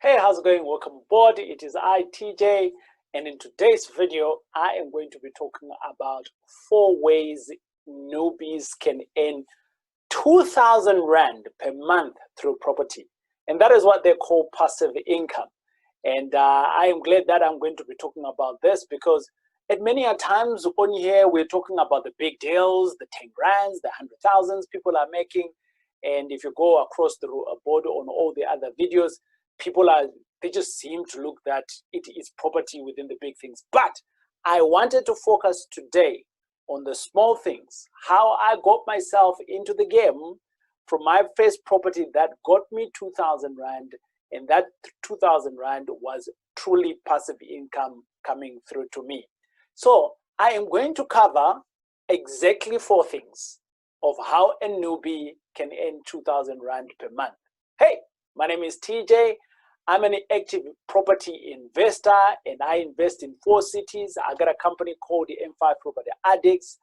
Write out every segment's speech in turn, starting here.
Hey, how's it going? Welcome aboard. It is I, TJ, and in today's video, I am going to be talking about 4 ways newbies can earn 2,000 Rand per month through property. And that is what they call passive income. And I am glad that I'm going to be talking about this because at many a times on here, we're talking about the big deals, the 10 Rands, the 100,000s people are making. And if you go across the board on all the other videos, they just seem to look that it is property within the big things. But I wanted to focus today on the small things, how I got myself into the game from my first property that got me 2,000 Rand, and that 2,000 Rand was truly passive income coming through to me. So I am going to cover exactly 4 things of how a newbie can earn 2,000 Rand per month. Hey, my name is TJ. I'm an active property investor and I invest in 4 cities. I got a company called the M5 Property Addicts.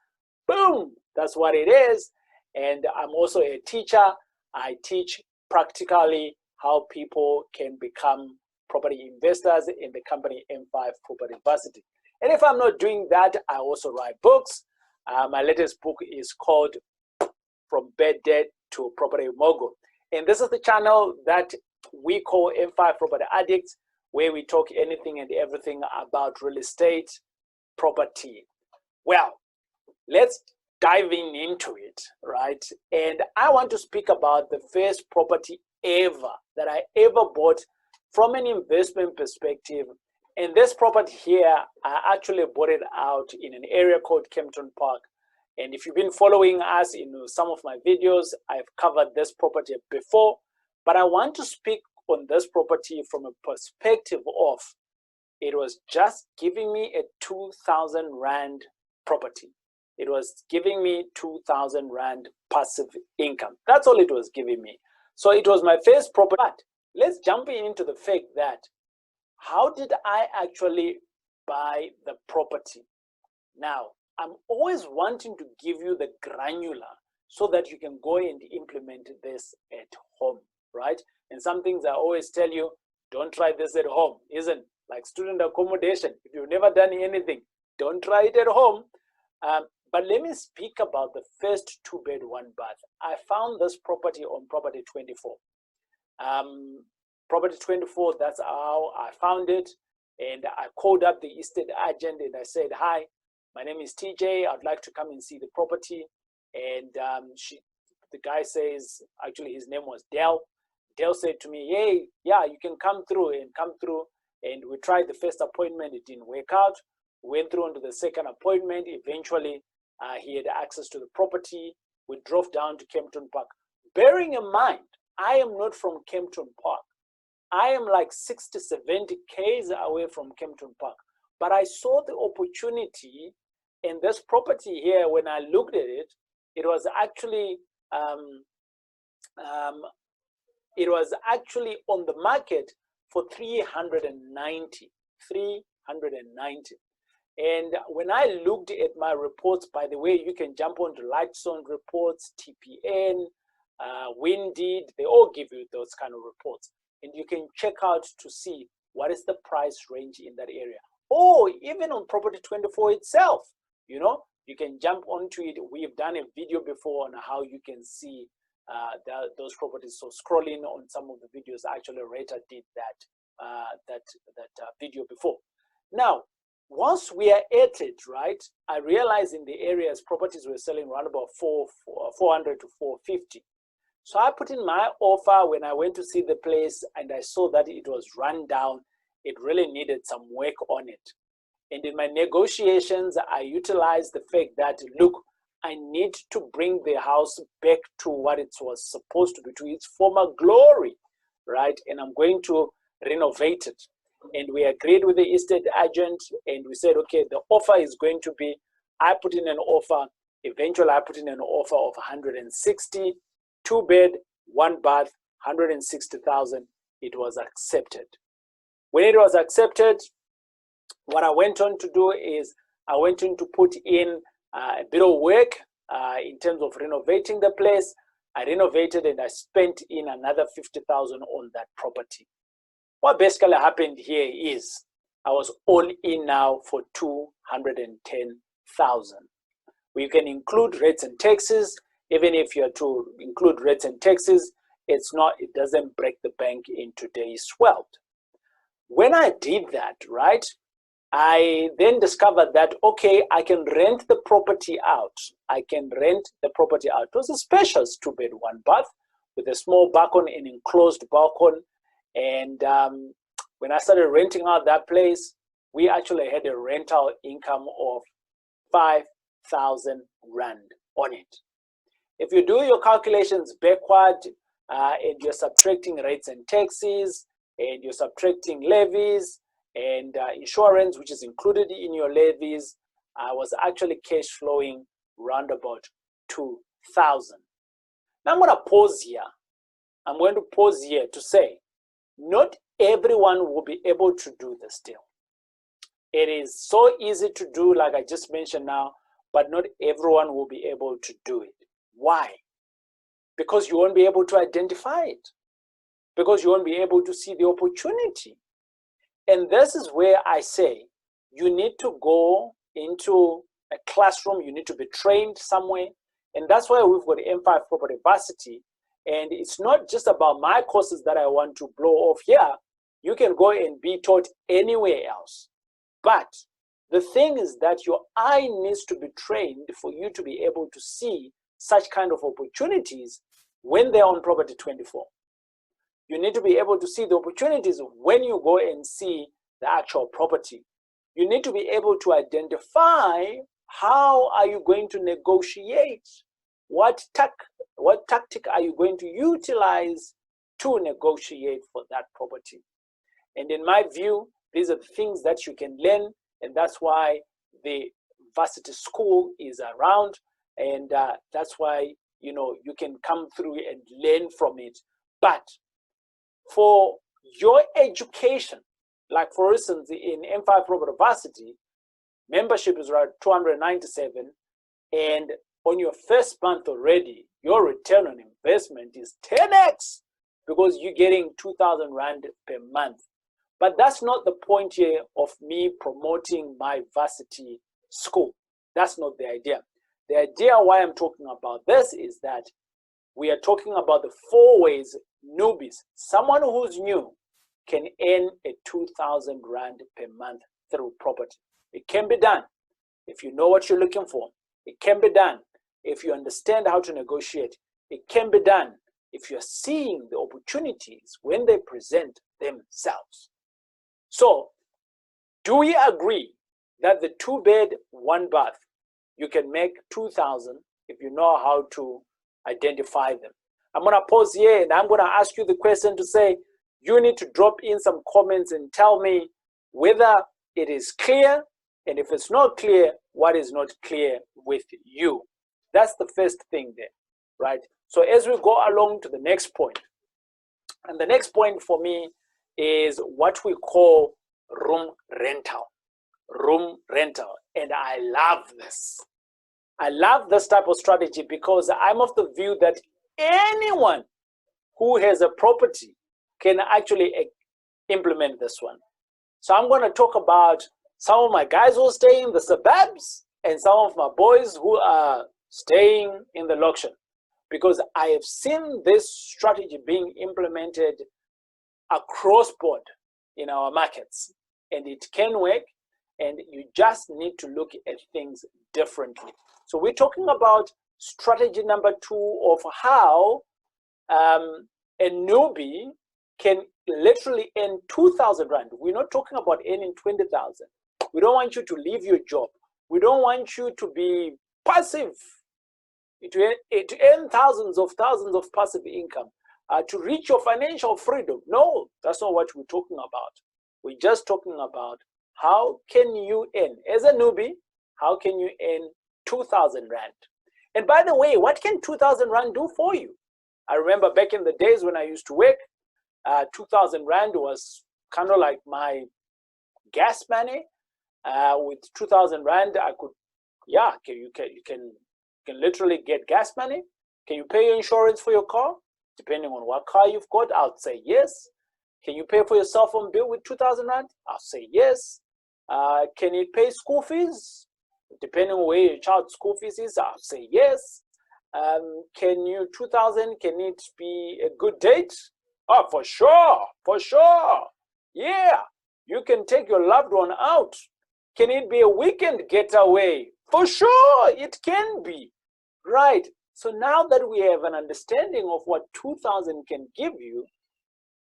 Boom, that's what it is. And I'm also a teacher. I teach practically how people can become property investors in the company M5 Property University. And if I'm not doing that, I also write books. My latest book is called From Bad Debt to Property Mogul. And this is the channel that we call M5 Property Addicts, where we talk anything and everything about real estate property. Well, let's dive into it, right? And I want to speak about the first property ever that I ever bought from an investment perspective. And this property here, I actually bought it out in an area called Kempton Park. And if you've been following us in some of my videos, I've covered this property before, but I want to speak on this property from a perspective of it was just giving me a 2,000 Rand property. It was giving me 2,000 Rand passive income. That's all it was giving me. So it was my first property. But let's jump into the fact that how did I actually buy the property? Now, I'm always wanting to give you the granular so that you can go and implement this at home, right? And some things I always tell you, don't try this at home, isn't like student accommodation. If you've never done anything, don't try it at home. But let me speak about the first 2-bed, 1-bath. I found this property on Property 24. Property 24, that's how I found it. And I called up the estate agent and I said, hi, my name is TJ. I'd like to come and see the property. And the guy says, actually his name was Dell. Dell said to me, hey, yeah, you can come through. And we tried the first appointment. It didn't work out. Went through into the second appointment. Eventually, he had access to the property. We drove down to Kempton Park. Bearing in mind, I am not from Kempton Park. I am like 60, 70 k's away from Kempton Park. But I saw the opportunity in this property here. When I looked at it, it was actually on the market for 390. And when I looked at my reports, by the way, you can jump onto Lightstone reports, TPN, Windeed, they all give you those kind of reports. And you can check out to see what is the price range in that area. Or even on Property 24 itself, you can jump onto it. We've done a video before on how you can see those properties. So scrolling on some of the videos, actually Rita did that video before. Now, once we are at it, right, I realized in the areas properties were selling around about 400 to 450. So I put in my offer when I went to see the place and I saw that it was run down. It really needed some work on it. And in my negotiations, I utilized the fact that, look, I need to bring the house back to what it was supposed to be, to its former glory, right? And I'm going to renovate it. And we agreed with the estate agent and we said, okay, the offer is going to be, I put in an offer, eventually I put in an offer of 160, 2-bed, 1-bath, 160,000. It was accepted. When it was accepted, what I went on to do is I went on to put in a bit of work in terms of renovating the place. I renovated and I spent in another 50,000 on that property. What basically happened here is I was all in now for 210,000. We can include rates and taxes. Even if you are to include rates and taxes, it doesn't break the bank in today's world. When I did that, right, I then discovered that, okay, I can rent the property out. I can rent the property out. It was a spacious 2-bed, 1-bath with a small balcony, an enclosed balcony. And when I started renting out that place, we actually had a rental income of 5,000 Rand on it. If you do your calculations backward and you're subtracting rates and taxes, and you're subtracting levies and insurance, which is included in your levies, I was actually cash flowing round about 2,000. Now I'm going to pause here. I'm going to pause here to say, not everyone will be able to do this deal. It is so easy to do, like I just mentioned now, but not everyone will be able to do it. Why? Because you won't be able to identify it. Because you won't be able to see the opportunity. And this is where I say you need to go into a classroom, you need to be trained somewhere. And that's why we've got M5 Property Varsity. And it's not just about my courses that I want to blow off here. You can go and be taught anywhere else. But the thing is that your eye needs to be trained for you to be able to see such kind of opportunities when they're on Property 24. You need to be able to see the opportunities when you go and see the actual property. You need to be able to identify how are you going to negotiate, what tactic are you going to utilize to negotiate for that property. And in my view, these are the things that you can learn, and that's why the varsity school is around, and that's why you can come through and learn from it. But for your education, like for instance in M5 Property Varsity, membership is around 297, and on your first month already, your return on investment is 10x because you're getting 2,000 Rand per month. But that's not the point here of me promoting my varsity school. That's not the idea. The idea why I'm talking about this is that we are talking about the 4 ways newbies, someone who's new, can earn a 2,000 Rand per month through property. It can be done if you know what you're looking for. It can be done if you understand how to negotiate. It can be done if you're seeing the opportunities when they present themselves. So, do we agree that the 2-bed, 1-bath, you can make 2,000 if you know how to identify them? I'm going to pause here and I'm going to ask you the question to say, you need to drop in some comments and tell me whether it is clear, and if it's not clear, what is not clear with you. That's the first thing there, right? So as we go along to the next point, and the next point for me is what we call room rental. Room rental, and I love this. I love this type of strategy because I'm of the view that anyone who has a property can actually implement this one. So I'm going to talk about some of my guys who stay in the suburbs and some of my boys who are staying in the location, because I have seen this strategy being implemented across board in our markets, and it can work, and you just need to look at things differently. So we're talking about strategy number 2 of how a newbie can literally earn 2,000 Rand. We're not talking about earning 20,000. We don't want you to leave your job. We don't want you to be passive, to earn thousands of passive income, to reach your financial freedom. No, that's not what we're talking about. We're just talking about how can you earn, as a newbie, how can you earn 2,000 Rand? And by the way, what can 2,000 Rand do for you? I remember back in the days when I used to work, 2,000 Rand was kind of like my gas money. With 2,000 Rand, I could, yeah, you can literally get gas money. Can you pay your insurance for your car? Depending on what car you've got, I would say yes. Can you pay for your cell phone bill with 2,000 rand? I'll say yes. Can it pay school fees? Depending on where your child's school fees is, I'll say yes. Can you 2,000, can it be a good date? Oh, for sure, for sure. Yeah, you can take your loved one out. Can it be a weekend getaway? For sure, it can be. Right. So now that we have an understanding of what 2,000 can give you,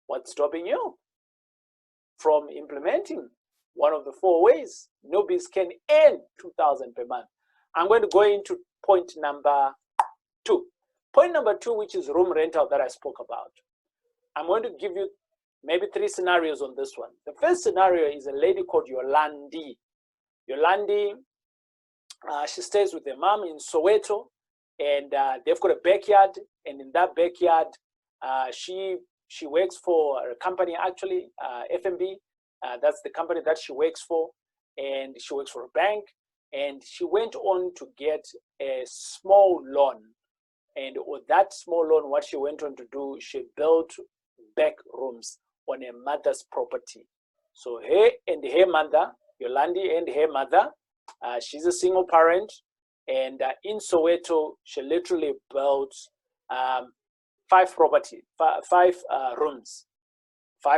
what's stopping you from implementing one of the 4 ways newbies can earn 2,000 per month? I'm going to go into point number 2. Point number 2, which is room rental that I spoke about. I'm going to give you maybe 3 scenarios on this one. The first scenario is a lady called Yolandi. Yolandi, she stays with her mom in Soweto, and they've got a backyard, and in that backyard, she works for a company, actually, FMB. That's the company that she works for, and she works for a bank, and she went on to get a small loan. And with that small loan, what she went on to do, she built back rooms on her mother's property. So her and her mother, Yolandi and her mother, she's a single parent, and in Soweto, she literally built 5 rooms, 5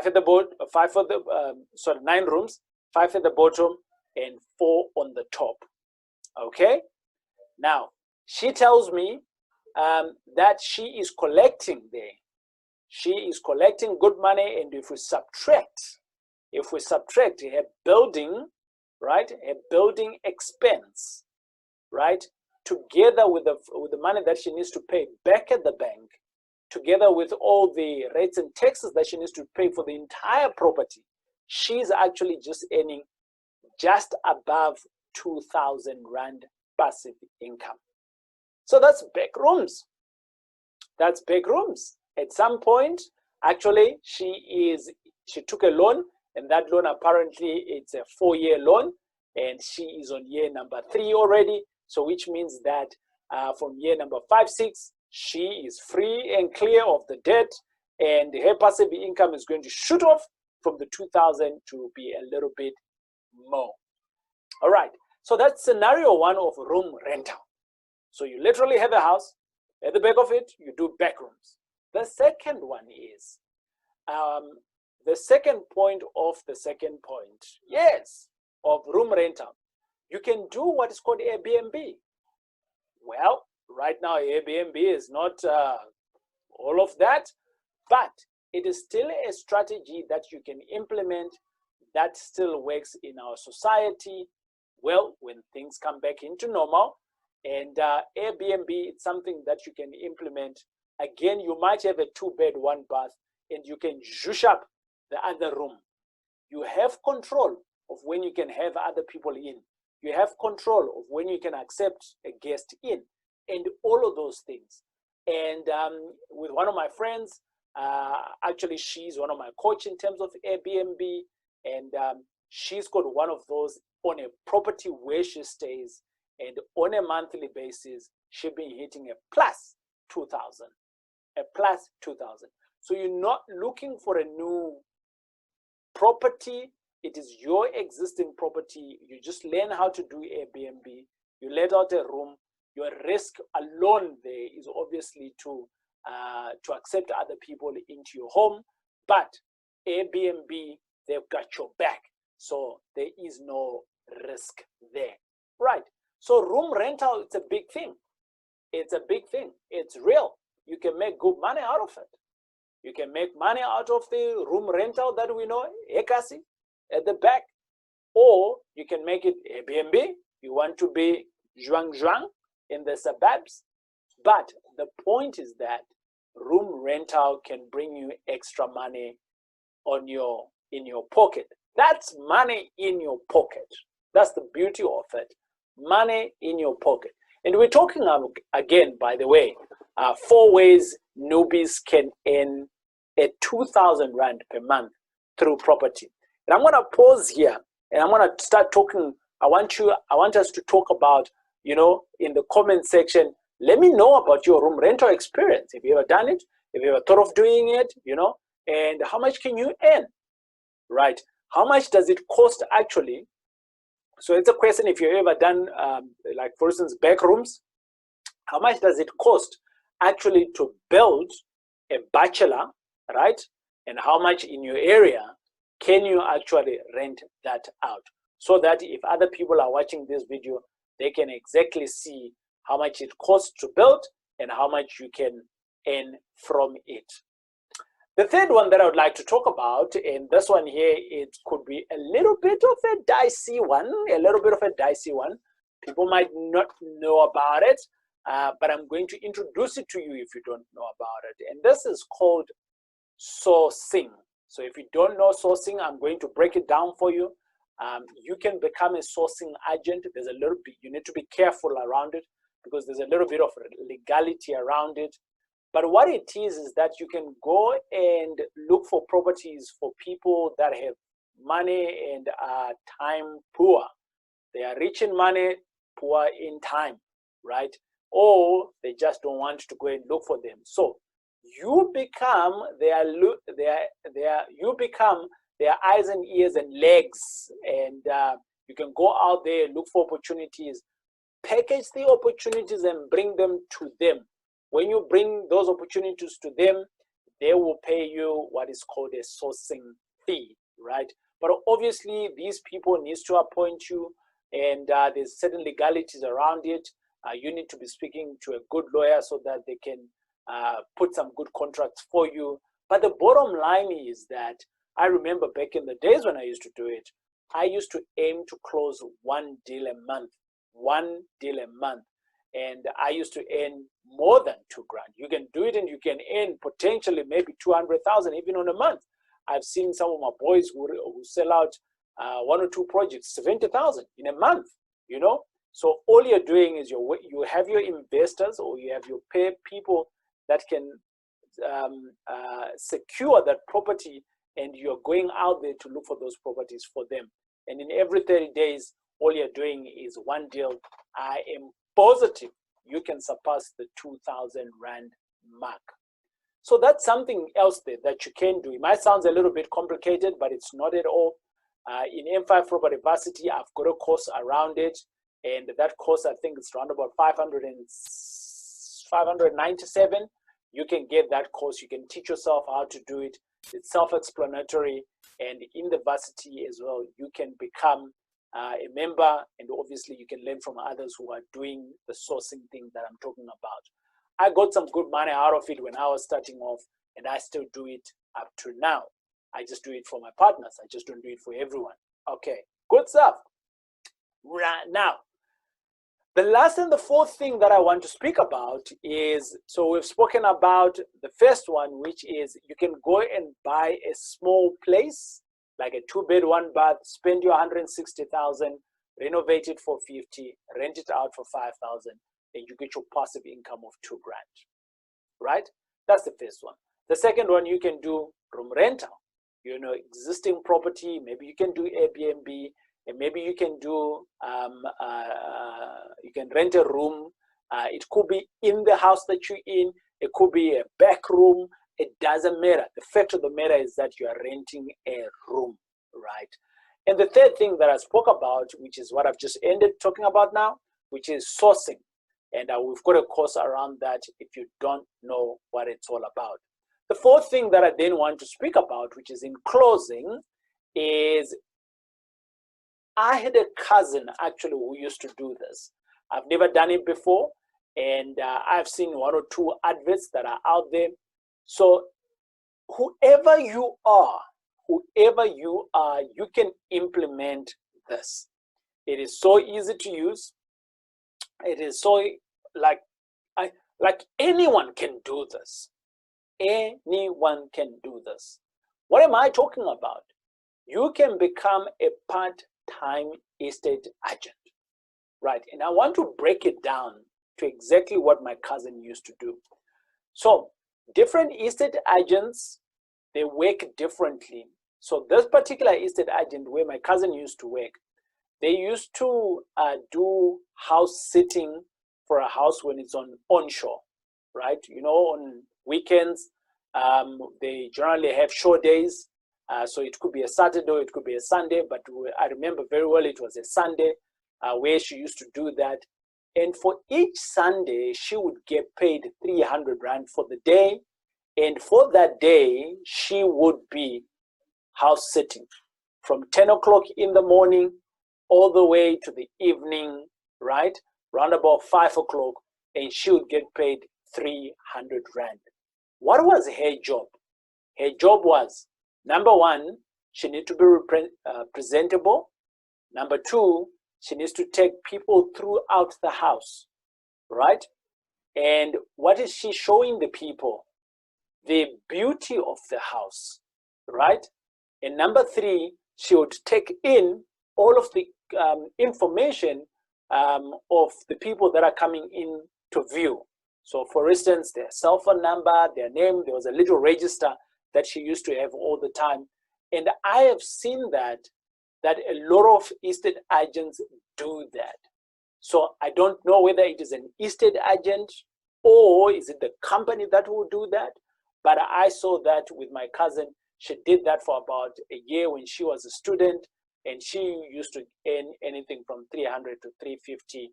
at the bottom, 9 rooms, 5 at the bottom, and 4 on the top. Okay. Now she tells me that she is collecting there. She is collecting good money, and if we subtract her building, right, her building expense, right, together with the money that she needs to pay back at the bank, together with all the rates and taxes that she needs to pay for the entire property, she's actually just earning just above 2,000 rand passive income. So that's back rooms. That's back rooms. At some point, actually, she took a loan, and that loan, apparently it's a 4-year loan, and she is on year number 3 already. So which means that from year number 5, 6, she is free and clear of the debt, and her passive income is going to shoot off from the 2,000 to be a little bit more. All right. So that's scenario 1 of room rental. So you literally have a house. At the back of it, you do back rooms. The second one is the second point of the second point, yes, of room rental. You can do what is called Airbnb. Well, right now Airbnb is not all of that, but it is still a strategy that you can implement that still works in our society well when things come back into normal. And Airbnb, it's something that you can implement. Again, you might have a 2-bed, 1-bath, and you can zhoosh up the other room. You have control of when you can have other people in. You have control of when you can accept a guest in, and all of those things. And with one of my friends, actually, she's one of my coach in terms of Airbnb, and she's got one of those on a property where she stays. And on a monthly basis, she's been hitting a plus 2,000, a plus 2,000. So you're not looking for a new property. It is your existing property. You just learn how to do Airbnb. You let out a room. Your risk alone there is obviously to accept other people into your home. But Airbnb, they've got your back. So there is no risk there. Right. So room rental, it's a big thing. It's a big thing. It's real. You can make good money out of it. You can make money out of the room rental that we know, Ekasi, at the back. Or you can make it Airbnb. You want to be zhuang in the suburbs. But the point is that room rental can bring you extra money in your pocket. That's money in your pocket. That's the beauty of it. Money in your pocket. And we're talking again, by the way, 4 ways newbies can earn a 2,000 rand per month through property. And I'm going to pause here, and I'm going to start talking. I want us to talk about, in the comment section, let me know about your room rental experience. Have you ever done it? Have you ever thought of doing it? and how much can you earn, right? How much does it cost actually? So it's a question if you've ever done, like for instance, back rooms. How much does it cost actually to build a bachelor, right? And how much in your area can you actually rent that out? So that if other people are watching this video, they can exactly see how much it costs to build and how much you can earn from it. The third one that I would like to talk about, and this one here, it could be a little bit of a dicey one, People might not know about it, but I'm going to introduce it to you if you don't know about it. And this is called sourcing. So if you don't know sourcing, I'm going to break it down for you. You can become a sourcing agent. There's a little bit, you need to be careful around it because there's a little bit of legality around it. But what it is that you can go and look for properties for people that have money and are time poor. They are rich in money, poor in time, right? Or they just don't want to go and look for them. So you become their eyes and ears and legs, and you can go out there, look for opportunities, package the opportunities and bring them to them. When you bring those opportunities to them, they will pay you what is called a sourcing fee, right? But obviously, these people need to appoint you, and there's certain legalities around it. You need to be speaking to a good lawyer so that they can put some good contracts for you. But the bottom line is that I remember back in the days when I used to do it, I used to aim to close one deal a month, and I used to earn more than $2,000. You can do it and you can earn potentially maybe 200,000 even on a month. I've seen some of my boys who sell out one or two projects, 70,000 in a month, you know? So all you're doing is you have your investors, or you have your people that can secure that property, and you're going out there to look for those properties for them. And in every 30 days, all you're doing is one deal. I am positive you can surpass the 2,000 Rand mark. So that's something else there that you can do. It might sound a little bit complicated, but it's not at all. In M5 Property Varsity, I've got a course around it, and that course, I think it's around about 597. You can get that course. You can teach yourself how to do it. It's self-explanatory, and in the varsity as well, you can become a member, and obviously you can learn from others who are doing the sourcing thing that I'm talking about. I got some good money out of it when I was starting off, and I still do it up to now. I just do it for my partners. I just don't do it for everyone. Okay, good stuff. Right now, the last and the fourth thing that I want to speak about is, so we've spoken about the first one, which is you can go and buy a small place, like a 2-bed, 1-bath, spend your 160,000, renovate it for 50, rent it out for 5,000, and you get your passive income of $2,000, right? That's the first one. The second one, you can do room rental, you know, existing property. Maybe you can do Airbnb, and maybe you can do, you can rent a room. It could be in the house that you're in. It could be a back room. It doesn't matter. The fact of the matter is that you are renting a room, right? And the third thing that I spoke about, which is what I've just ended talking about now, which is sourcing. And we've got a course around that if you don't know what it's all about. The fourth thing that I then want to speak about, which is in closing, is I had a cousin actually who used to do this. I've never done it before, and I've seen 1 or 2 adverts that are out there. So whoever you are, you can implement this. It is so easy to use. It is so like anyone can do this. Anyone can do this. What am I talking about? You can become a part-time estate agent, right? And I want to break it down to exactly what my cousin used to do. So different estate agents, they work differently. So this particular estate agent where my cousin used to work, they used to do house sitting for a house when it's on onshore, right? You know, on weekends, They generally have show days. So it could be a Saturday or it could be a Sunday, but I remember very well it was a Sunday where she used to do that. And for each Sunday, she would get paid 300 Rand for the day. And for that day, she would be house sitting from 10 o'clock in the morning all the way to the evening, right? Round about 5 o'clock, and she would get paid 300 Rand. What was her job? Her job was, number one, she needs to be presentable. Number two, she needs to take people throughout the house, right? And what is she showing the people? The beauty of the house, right? And number three, she would take in all of the information of the people that are coming in to view. So for instance, their cell phone number, their name, there was a little register that she used to have all the time. And I have seen that a lot of estate agents do that. So I don't know whether it is an estate agent or is it the company that will do that. But I saw that with my cousin. She did that for about a year when she was a student, and she used to earn anything from 300 to 350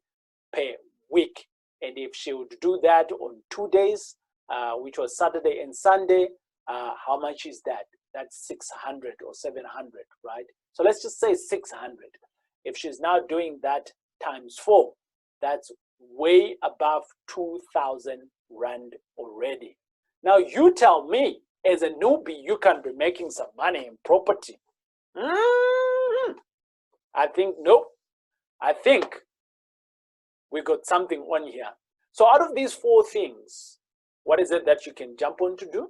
per week. And if she would do that on 2 days, which was Saturday and Sunday, how much is that? That's 600 or 700, right? So let's just say 600. If she's now doing that times 4, that's way above 2,000 Rand already. Now you tell me, as a newbie, you can be making some money in property. I think, nope. I think we got something on here. So out of these 4 things, what is it that you can jump on to do?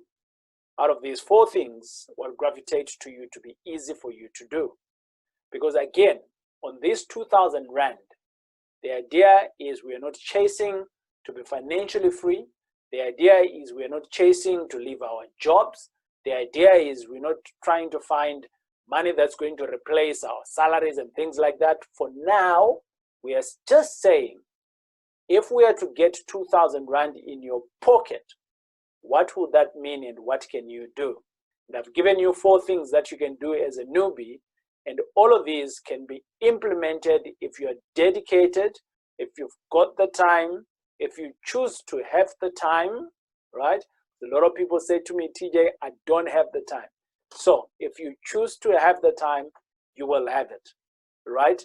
Out of these 4 things, what gravitates to you to be easy for you to do? Because again, on this 2,000 Rand, the idea is we are not chasing to be financially free. The idea is we're not chasing to leave our jobs. The idea is we're not trying to find money that's going to replace our salaries and things like that. For now, we are just saying, if we are to get 2,000 Rand in your pocket, what would that mean and what can you do? And I've given you 4 things that you can do as a newbie, and all of these can be implemented if you're dedicated, if you've got the time, if you choose to have the time, right? A lot of people say to me, TJ, I don't have the time. So if you choose to have the time, you will have it, right?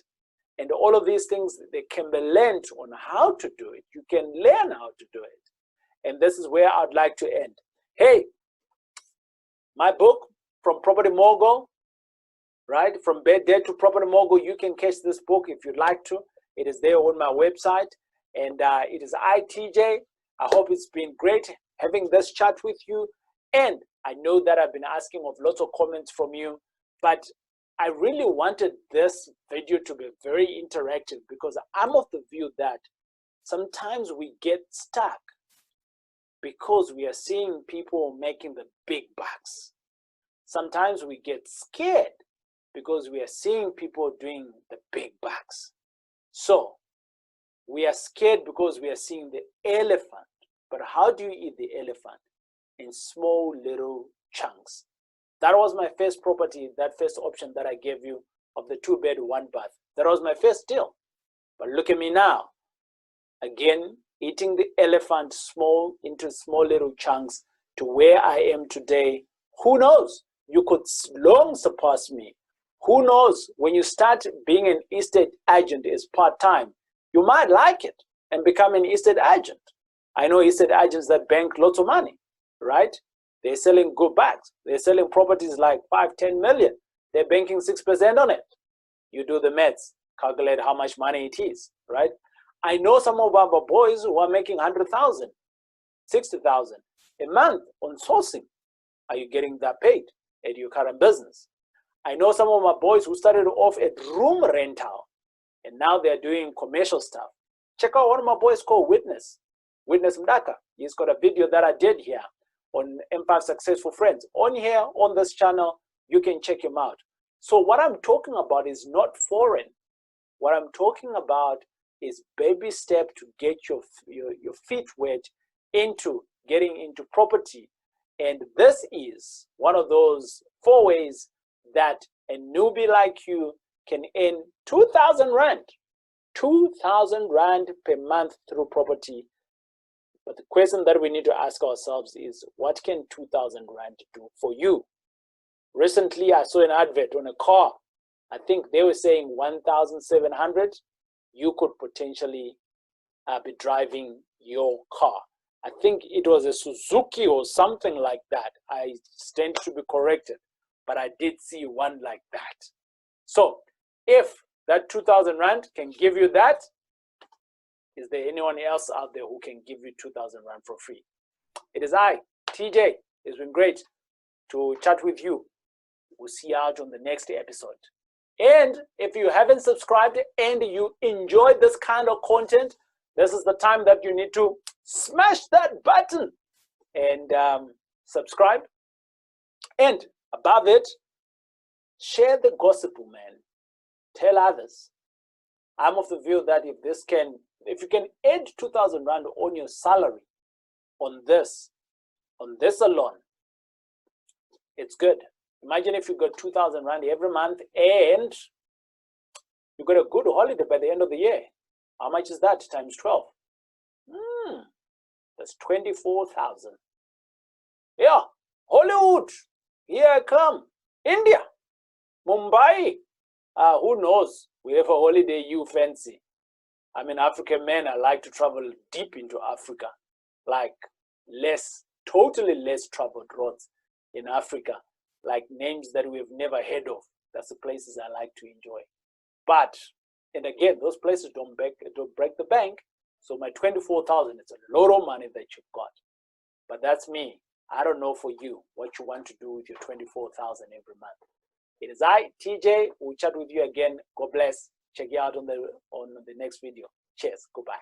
And all of these things, they can be learned on how to do it. You can learn how to do it. And this is where I'd like to end. Hey, my book, From Property Mogul, right? From Bad Debt to Property Mogul, you can catch this book if you'd like to. It is there on my website. And it is TJ. I hope it's been great having this chat with you. And I know that I've been asking of lots of comments from you, but I really wanted this video to be very interactive because I'm of the view that sometimes we get stuck because we are seeing people making the big bucks. Sometimes we get scared because we are seeing people doing the big bucks. So we are scared because we are seeing the elephant. But how do you eat the elephant? In small little chunks. That was my first property, that first option that I gave you of the 2-bed, 1-bath. That was my first deal. But look at me now. Again, eating the elephant into small little chunks to where I am today. Who knows? You could long surpass me. Who knows? When you start being an estate agent as part-time, you might like it and become an estate agent. I know estate agents that bank lots of money, right? They're selling good bags. They're selling properties like 5, 10 million. They're banking 6% on it. You do the maths, calculate how much money it is, right? I know some of our boys who are making 100,000, 60,000 a month on sourcing. Are you getting that paid at your current business? I know some of my boys who started off at room rental and now they're doing commercial stuff. Check out one of my boys called Witness Mdaka. He's got a video that I did here on M5 Successful Friends. On here, on this channel, you can check him out. So what I'm talking about is not foreign. What I'm talking about is baby step to get your feet wet into getting into property And this is one of those 4 ways that a newbie like you can earn 2,000 Rand. 2,000 Rand per month through property. But the question that we need to ask ourselves is, what can 2,000 Rand do for you? Recently, I saw an advert on a car. I think they were saying 1,700. You could potentially be driving your car. I think it was a Suzuki or something like that. I stand to be corrected, but I did see one like that. So if that 2,000 Rand can give you that, is there anyone else out there who can give you 2,000 Rand for free? It is I, TJ. It's been great to chat with you. We'll see you out on the next episode. And if you haven't subscribed and you enjoyed this kind of content, this is the time that you need to smash that button and subscribe. And above it, share the gospel, man. Tell others. I'm of the view that if you can add 2,000 Rand on your salary on this alone, it's good. Imagine if you got 2,000 Rand every month and you got a good holiday by the end of the year. How much is that times 12? That's 24,000. Yeah, Hollywood, here I come. India, Mumbai. Who knows? We have a holiday you fancy. I'm an African man. I like to travel deep into Africa, like totally less traveled roads in Africa, like names that we've never heard of. That's the places I like to enjoy. But, and again, those places don't break the bank. So my 24,000, it's a lot of money that you've got. But that's me. I don't know for you what you want to do with your 24,000 every month. It is I, TJ. We'll chat with you again. God bless. Check you out on the next video. Cheers. Goodbye.